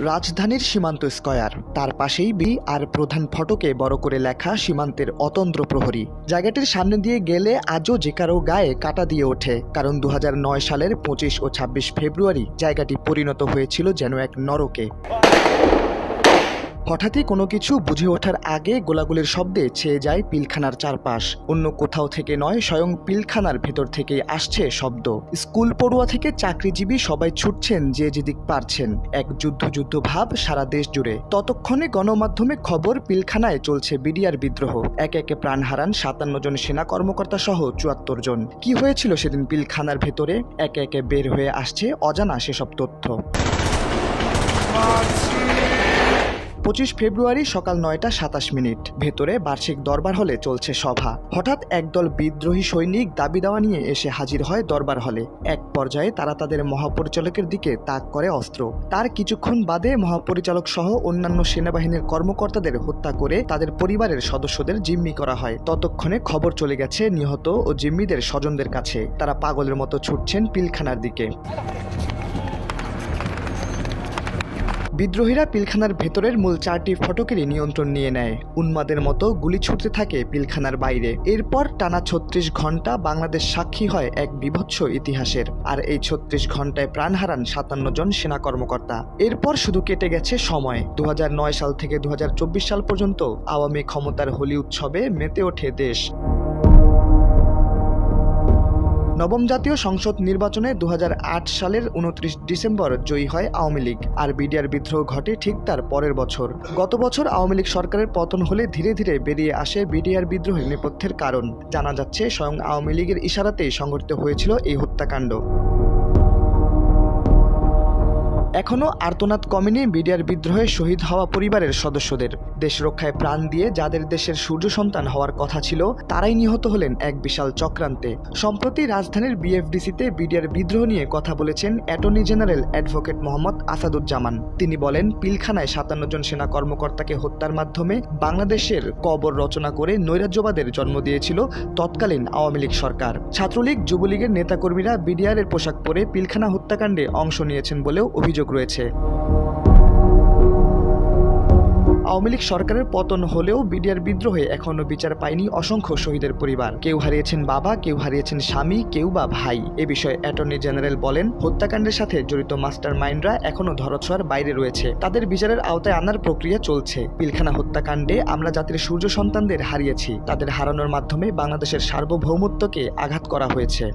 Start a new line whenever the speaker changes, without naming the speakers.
রাজধানীর সীমান্ত স্কয়ার, তার পাশেই বি আর প্রধান ফটকে বড় করে লেখা সীমান্তের অতন্দ্র প্রহরী। জায়গাটির সামনে দিয়ে গেলে আজও যে কারো গায়ে কাঁটা দিয়ে ওঠে, কারণ 2009 সালের 25 ও 26 ফেব্রুয়ারি জায়গাটি পরিণত হয়েছিল যেন এক নরকে। হঠাৎই কোনো কিছু বুঝে ওঠার আগে গোলাগুলির শব্দে ছেয়ে যায় পিলখানার চারপাশ। অন্য কোথাও থেকে নয়, স্বয়ং পিলখানার ভেতর থেকেই আসছে শব্দ। স্কুল পড়ুয়া থেকে চাকরিজীবী সবাই ছুটছেন যে যেদিক পারছেন। এক যুদ্ধ ভাব সারা দেশ জুড়ে। ততক্ষণে গণমাধ্যমে খবর, পিলখানায় চলছে বিডিআর বিদ্রোহ। একে একে প্রাণ হারান 57 জন সেনা কর্মকর্তা সহ 74 জন। কি হয়েছিল সেদিন পিলখানার ভেতরে? একে একে বের হয়ে আসছে অজানা সেসব তথ্য। 25 ফেব্রুয়ারি সকাল 9টা 27 মিনিট। ভেতরে বার্ষিক দরবার হলে চলছে সভা। হঠাৎ একদল বিদ্রোহী সৈনিক দাবি দাওয়া নিয়ে এসে হাজির হয় দরবার হলে। এক পর্যায়ে তারা তাদের মহাপরিচালকের দিকে তাক করে অস্ত্র। তার কিছুক্ষণ বাদে মহাপরিচালক সহ অন্যান্য সেনাবাহিনীর কর্মকর্তাদের হত্যা করে তাদের পরিবারের সদস্যদের জিম্মি করা হয়। ততক্ষণে খবর চলে গেছে নিহত ও জিম্মিদের স্বজনদের কাছে। তারা পাগলের মতো ছুটছেন পিলখানার দিকে। বিদ্রোহীরা পিলখানার ভেতরের মূল 4টি ফটকেরই নিয়ন্ত্রণ নিয়ে নেয়। উন্মাদের মতো গুলি ছুটতে থাকে পিলখানার বাইরে। এরপর টানা 36 ঘন্টা বাংলাদেশ সাক্ষী হয় এক বীভৎস ইতিহাসের। আর এই 36 ঘন্টায় প্রাণ হারান 57 জন সেনা কর্মকর্তা। এরপর শুধু কেটে গেছে সময়। 2009 সাল থেকে 2024 সাল পর্যন্ত আওয়ামী ক্ষমতার হোলি উৎসবে মেতে ওঠে দেশ। নবম জাতীয় সংসদ নির্বাচনে 2008 সালের 29 ডিসেম্বর জয়ী হয় আওয়ামী লীগ। আর বিডিআর বিদ্রোহ ঘটে ঠিক তার পরের বছর। গত বছর আওয়ামী লীগ সরকারের পতন হলে ধীরে ধীরে বেরিয়ে আসে বিডিআর বিদ্রোহের নেপথ্যের কারণ। জানা যাচ্ছে স্বয়ং আওয়ামী লীগের ইশারাতেই সংঘটিত হয়েছিল এই হত্যাকাণ্ড। এখনও আর্তনাদ কমেনি বিডিআর বিদ্রোহে শহীদ হওয়া পরিবারের সদস্যদের। দেশ রক্ষায় প্রাণ দিয়ে যাদের দেশের সূর্য সন্তান হওয়ার কথা ছিল, তারাই নিহত হলেন এক বিশাল চক্রান্তে। সম্প্রতি রাজধানীর বিএফডিসিতে বিডিআর বিদ্রোহ নিয়ে কথা বলেছেন attorney general advocate Mohammad Asaduzzaman. তিনি বলেন, পিলখানায় 57 জন সেনা কর্মকর্তাকে হত্যার মাধ্যমে বাংলাদেশের কবর রচনা করে নৈরাজ্যবাদের জন্ম দিয়েছিল তৎকালীন আওয়ামী লীগ সরকার। ছাত্রলীগ, যুবলীগের নেতাকর্মীরা বিডিআরের পোশাক পরে পিলখানা হত্যাকাণ্ডে অংশ নিয়েছেন বলেও অভিযোগ রয়েছে। আওয়ামী লীগ সরকারের পতন হলেও বিডিআর বিদ্রোহে এখনো বিচার পায়নি অসংখ্য শহীদের পরিবার। কেউ হারিয়েছেন বাবা, কেউ হারিয়েছেন স্বামী, কেউ বা ভাই। এ বিষয়ে অ্যাটর্নি জেনারেল বলেন, হত্যাকাণ্ডের সাথে জড়িত মাস্টার মাইন্ডরা এখনো ধরাছোঁয়ার বাইরে রয়েছে। তাদের বিচারের আওতায় আনার প্রক্রিয়া চলছে। পিলখানা হত্যাকাণ্ডে আমরা জাতির সূর্য সন্তানদের হারিয়েছি। তাদের হারানোর মাধ্যমে বাংলাদেশের সার্বভৌমত্বকে আঘাত করা হয়েছে।